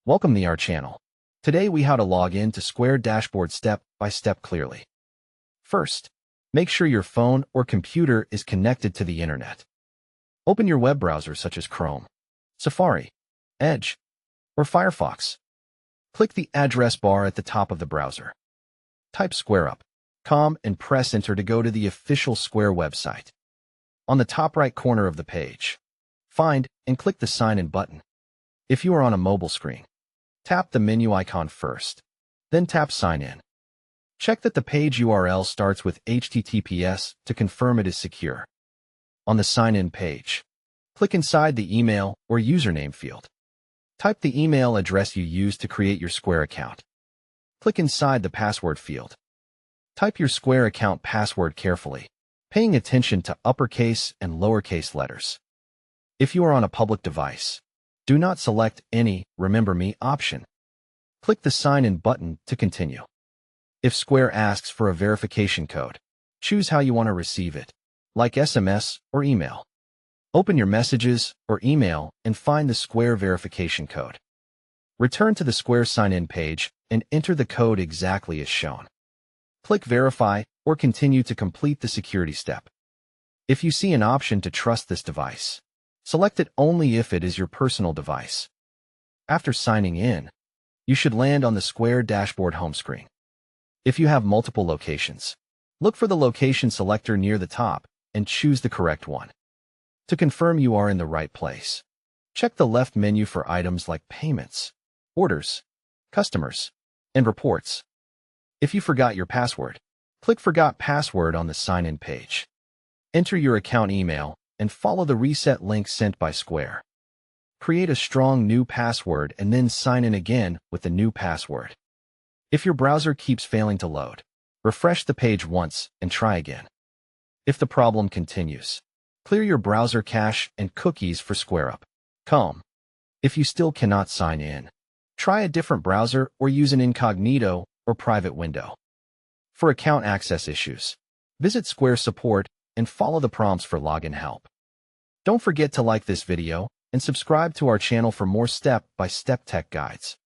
Welcome to our channel. Today we how to log in to Square dashboard step by step clearly. First, make sure your phone or computer is connected to the internet. Open your web browser such as Chrome, Safari, Edge, or Firefox. Click the address bar at the top of the browser. Type squareup.com and press enter to go to the official Square website. On the top right corner of the page, find and click the Sign In button. If you are on a mobile screen, tap the menu icon first, then tap Sign In. Check that the page URL starts with HTTPS to confirm it is secure. On the Sign In page, click inside the email or username field. Type the email address you used to create your Square account. Click inside the password field. Type your Square account password carefully, paying attention to uppercase and lowercase letters. If you are on a public device, do not select any Remember Me option. Click the Sign In button to continue. If Square asks for a verification code, choose how you want to receive it, like SMS or email. Open your messages or email and find the Square verification code. Return to the Square Sign In page and enter the code exactly as shown. Click Verify or continue to complete the security step. If you see an option to trust this device, select it only if it is your personal device. After signing in, you should land on the Square dashboard home screen. If you have multiple locations, look for the location selector near the top and choose the correct one. To confirm you are in the right place, check the left menu for items like Payments, Orders, Customers, and Reports. If you forgot your password, click Forgot Password on the Sign In page. Enter your account email and follow the reset link sent by Square. Create a strong new password and then sign in again with the new password. If your browser keeps failing to load, refresh the page once and try again. If the problem continues, clear your browser cache and cookies for squareup.com. If you still cannot sign in, try a different browser or use an incognito or private window. For account access issues, visit Square support and follow the prompts for login help. Don't forget to like this video and subscribe to our channel for more step-by-step tech guides.